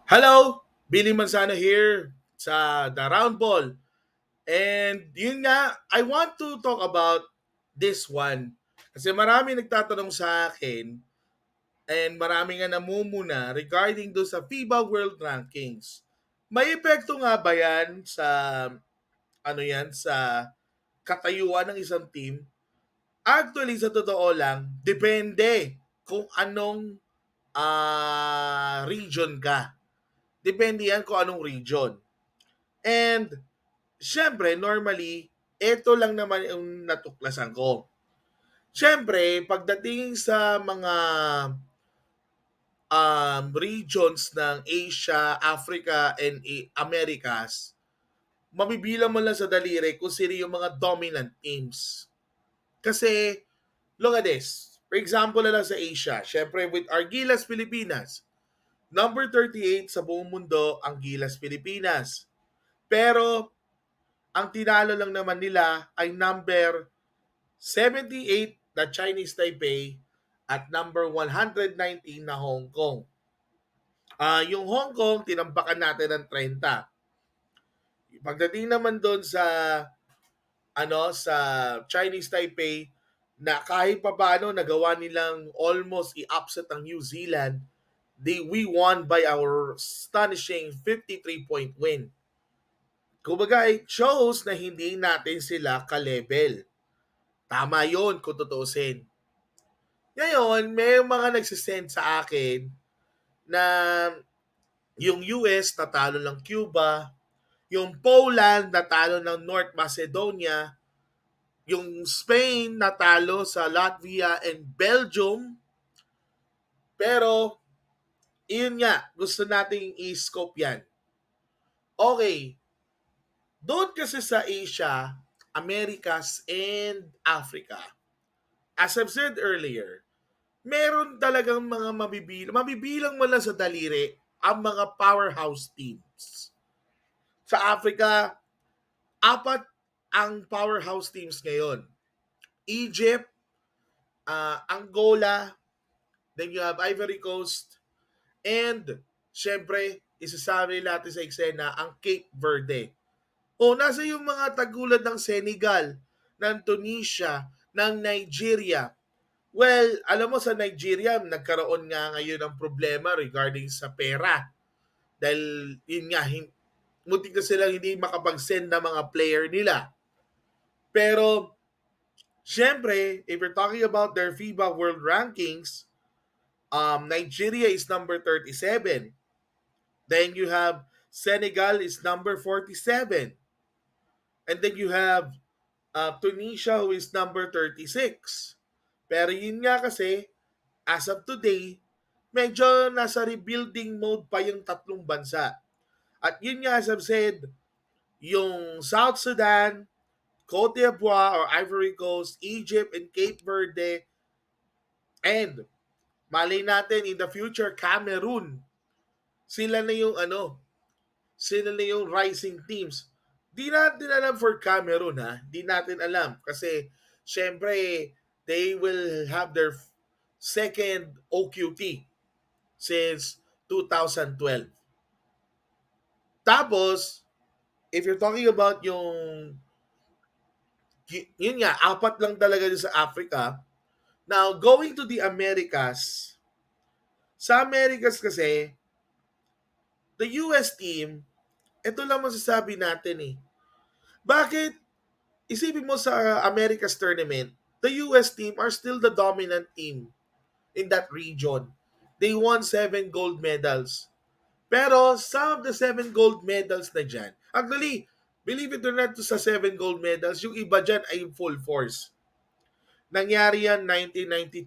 Hello! Billy Manzano here sa The Round Ball. And yun nga, I want to talk about this one. Kasi marami nagtatanong sa akin and marami nga namumuna regarding do sa FIBA World Rankings. May epekto nga ba yan sa sa katayuan ng isang team? Actually, sa totoo lang, depende kung anong region ka. Depende yan kung anong region. And syempre, normally, ito lang naman yung natuklasan ko. Syempre, pagdating sa mga regions ng Asia, Africa, and Americas, mabibilang mo lang sa daliri kung sino yung mga dominant teams. Kasi, look at this. For example na lang sa Asia, syempre with our Gilas Pilipinas, number 38 sa buong mundo ang Gilas Pilipinas. Pero, ang tinalo lang naman nila ay number 78 na Chinese Taipei at number 119 na Hong Kong. Yung Hong Kong, tinambakan natin ng 30. Pagdating naman doon sa sa Chinese Taipei na kahit pa paano nagawa nilang almost i-upset ang New Zealand, we won by our astonishing 53-point win. Kumbaga, it shows na hindi natin sila ka-level. Tama yon kung tutusin. Ngayon, may mga nagsisend sa akin na yung US natalo ng Cuba, yung Poland natalo ng North Macedonia, yung Spain natalo sa Latvia and Belgium. Pero, yun nga, gusto nating i-scope yan. Okay, doon kasi sa Asia, Americas, and Africa, as I've said earlier, meron talagang mga mabibilang mo lang sa daliri ang mga powerhouse teams. Sa Africa, apat ang powerhouse teams ngayon. Egypt, Angola, then you have Ivory Coast, and syempre, isasabi natin sa eksena ang Cape Verde. O nasa yung mga tagulad ng Senegal, ng Tunisia, ng Nigeria. Well, alam mo sa Nigeria, nagkaroon nga ngayon ng problema regarding sa pera. Dahil yun nga, muntik na silang hindi makapag-send ng mga player nila. Pero, syempre, if you're talking about their FIBA World Rankings, Nigeria is number 37. Then you have Senegal is number 47. And then you have Tunisia who is number 36. Pero yun nga kasi, as of today, medyo nasa rebuilding mode pa yung tatlong bansa. At yun nga, as I've said, yung South Sudan, Cote d'Ivoire or Ivory Coast, Egypt, and Cape Verde, and malay natin in the future, Cameroon. Sila na yung sila na yung rising teams. Di natin alam for Cameroon ha. Di natin alam kasi syempre they will have their second OQT since 2012. Tapos, if you're talking about yun nga, apat lang talaga sa Africa. Now, going to the Americas, sa Americas kasi, the US team, ito lang masasabi natin eh. Bakit? Isipin mo sa Americas tournament, the US team are still the dominant team in that region. They won 7 gold medals. Pero some of the 7 gold medals na dyan, actually, believe it or not, sa 7 gold medals, yung iba dyan ay full force. Nangyari yan 1992,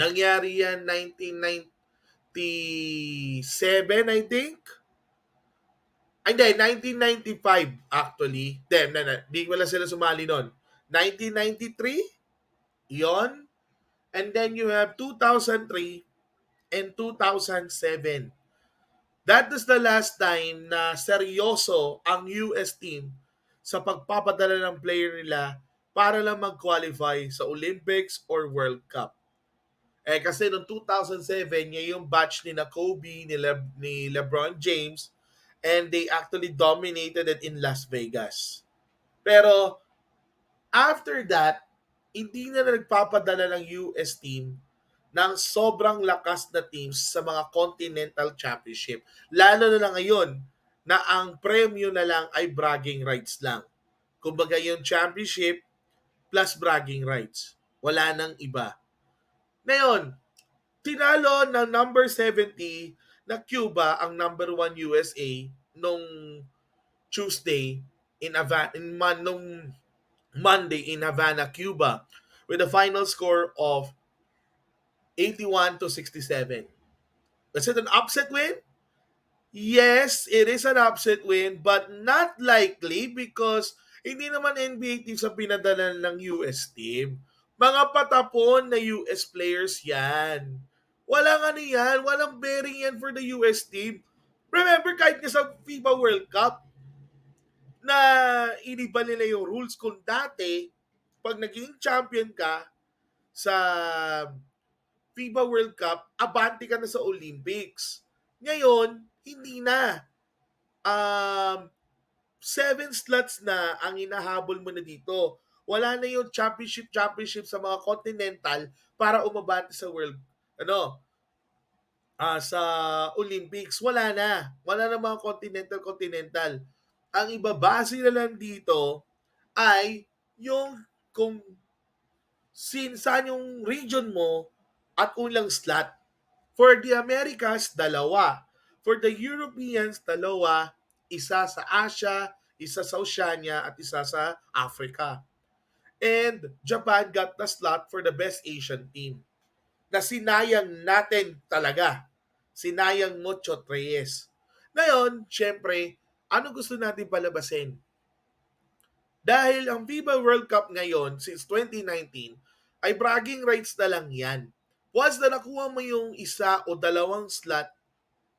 nangyari yan 1997, I think. Ay, hindi, 1995 actually. Di wala sila sumali nun. 1993, yon. And then you have 2003 and 2007. That is the last time na seryoso ang US team sa pagpapadala ng player nila para lang mag-qualify sa Olympics or World Cup. Kasi noong 2007, niya yung batch ni na Kobe, ni LeBron James, and they actually dominated it in Las Vegas. Pero after that, hindi na nagpapadala ng US team ng sobrang lakas na teams sa mga Continental Championship. Lalo na ngayon na ang premyo na lang ay bragging rights lang. Kumbaga yung championship plus bragging rights. Wala nang iba. Ngayon, tinalo ng number 70 na Cuba ang number 1 USA nung Tuesday nung Monday in Havana, Cuba with a final score of 81-67. Is it an upset win? Yes, it is an upset win, but not likely because hindi naman NBA teams ang pinadala ng US team. Mga patapon na US players yan. Walang ano yan, walang bearing yan for the US team. Remember, kahit nga sa FIBA World Cup, na iniba nila yung rules kung dati, pag naging champion ka sa FIBA World Cup, abante ka na sa Olympics. Ngayon, hindi na. Um, 7 slots na ang inahabol mo na dito. Wala na yung championship sa mga continental para umabante sa world sa Olympics. Wala na mga continental. Ang ibabase na lang dito ay yung kung saan yung region mo at ulang slot. For the Americas, dalawa. For the Europeans, dalawa. Isa sa Asia, isa sa Oceania, at isa sa Africa. And Japan got the slot for the best Asian team. Na sinayang natin talaga. Sinayang mo, Chot Reyes. Ngayon, syempre, ano gusto natin palabasin? Dahil ang FIBA World Cup ngayon, since 2019, ay bragging rights na lang yan. Once na nakuha mo yung isa o dalawang slot,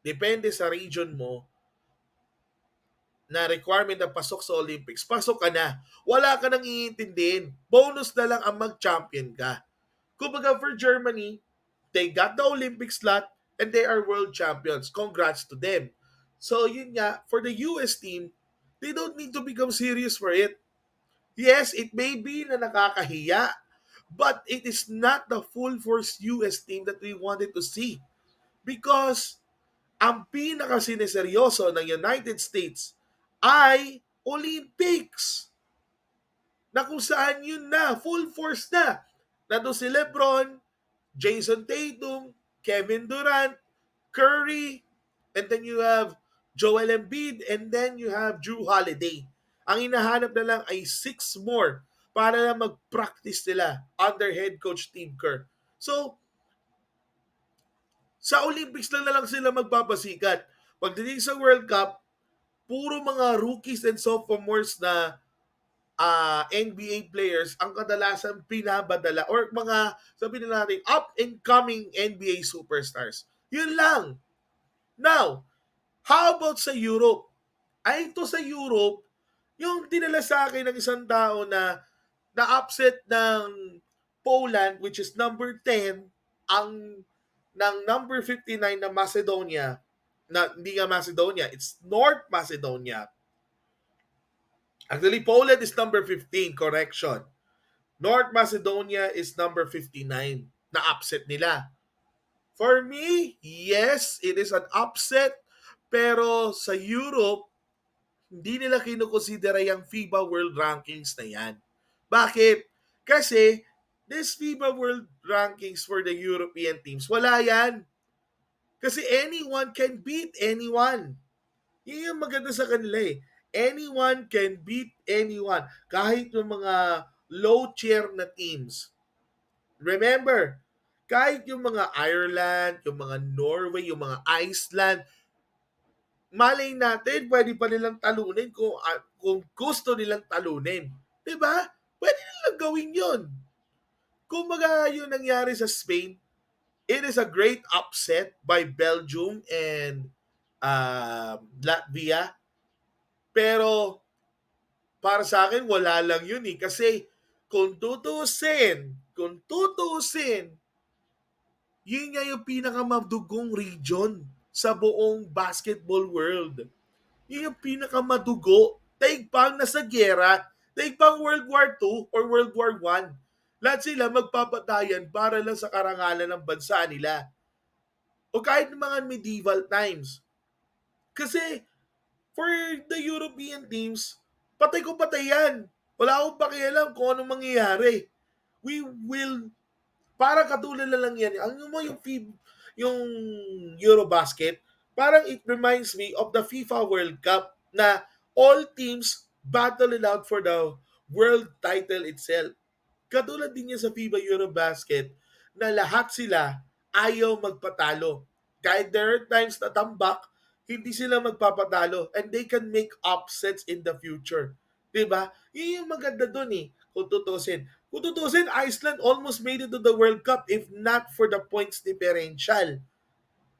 depende sa region mo, na requirement na pasok sa Olympics, pasok ka na. Wala ka nang iintindihin. Bonus na lang ang mag-champion ka. Kumbaga for Germany, they got the Olympic slot and they are world champions. Congrats to them. So yun nga, for the US team, they don't need to become serious for it. Yes, it may be na nakakahiya, but it is not the full force US team that we wanted to see. Because ang pinaka-sineseryoso ng United States ay Olympics. Na kung saan yun na, full force na. Nandun si Lebron, Jason Tatum, Kevin Durant, Curry, and then you have Joel Embiid, and then you have Drew Holiday. Ang hinahanap na lang ay 6 more para na mag-practice nila under head coach Steve Kerr. So, sa Olympics lang na lang sila magbabasikat. Pagdating sa World Cup, puro mga rookies and sophomores na NBA players ang kadalasan pinabadala or mga sabi na natin up and coming NBA superstars. Yun lang. Now, how about sa Europe? Ay ito sa Europe, yung dinala sa akin ng isang tao na na-upset ng Poland which is number 10 ang ng number 59 na Macedonia, na hindi nga Macedonia, it's North Macedonia. Actually, Poland is number 15, correction. North Macedonia is number 59 na upset nila. For me, yes, it is an upset. Pero sa Europe, hindi nila kinukonsidera yung FIBA World Rankings na yan. Bakit? Kasi, this FIBA World Rankings for the European teams, wala yan. Kasi anyone can beat anyone. Yun yung maganda sa kanila eh. Anyone can beat anyone. Kahit yung mga low tier na teams. Remember, kahit yung mga Ireland, yung mga Norway, yung mga Iceland, malay natin, pwede pa nilang talunin kung gusto nilang talunin. Diba? Pwede nilang gawin yun. Kung baga yung nangyari sa Spain, it is a great upset by Belgium and Latvia. Pero para sa akin, wala lang yun eh. Kasi kung tutuusin, Yun nga yung pinakamadugong region sa buong basketball world. Yun yung pinakamadugo. Daig pang nasa gera, daig pang World War II or World War I. Lahat sila magpapatayan para lang sa karangalan ng bansa nila. O kahit ng mga medieval times. Kasi for the European teams, patay ko patay yan. Wala akong pakialam kung anong mangyayari. We will, para katulad na lang yan. Ang mo yung yung Eurobasket, parang it reminds me of the FIFA World Cup na all teams battle it out for the world title itself. Katulad din niya sa FIBA Eurobasket na lahat sila ayaw magpatalo. Kahit there are times na tambak, hindi sila magpapatalo and they can make upsets in the future. 'Di ba? Yun yung maganda doon eh, kung tutusin. Kung tutusin, Iceland almost made it to the World Cup if not for the points differential.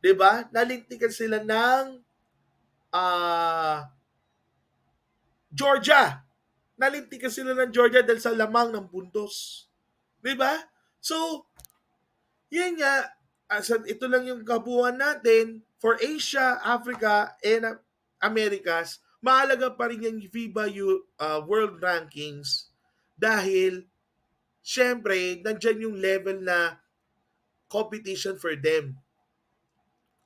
'Di ba? Nalintikan sila ng Georgia. Nalintikan sila ng Georgia dahil sa lamang ng puntos. 'Di ba? So, yan nga, ito lang yung kabuuan natin for Asia, Africa, and Americas. Mahalaga pa rin yung FIBA World Rankings dahil syempre, nandyan yung level na competition for them.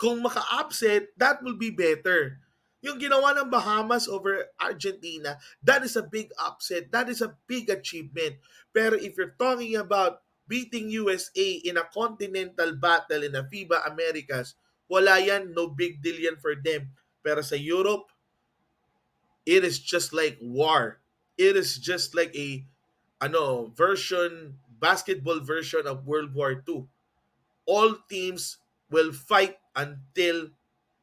Kung maka-upset, that will be better. Yung ginawa ng Bahamas over Argentina, that is a big upset. That is a big achievement. Pero if you're talking about beating USA in a continental battle in the FIBA Americas, wala yan, no big deal yan for them. Pero sa Europe, it is just like war. It is just like a basketball version of World War II. All teams will fight until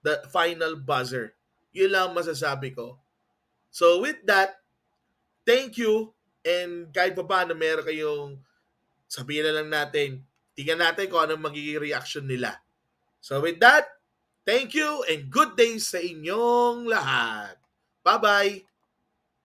the final buzzer. Yun lang masasabi ko. So with that, thank you. And kahit pa paano meron kayong sabihin na lang natin, tingnan natin kung anong magiging reaction nila. So with that, thank you and good day sa inyong lahat. Bye-bye!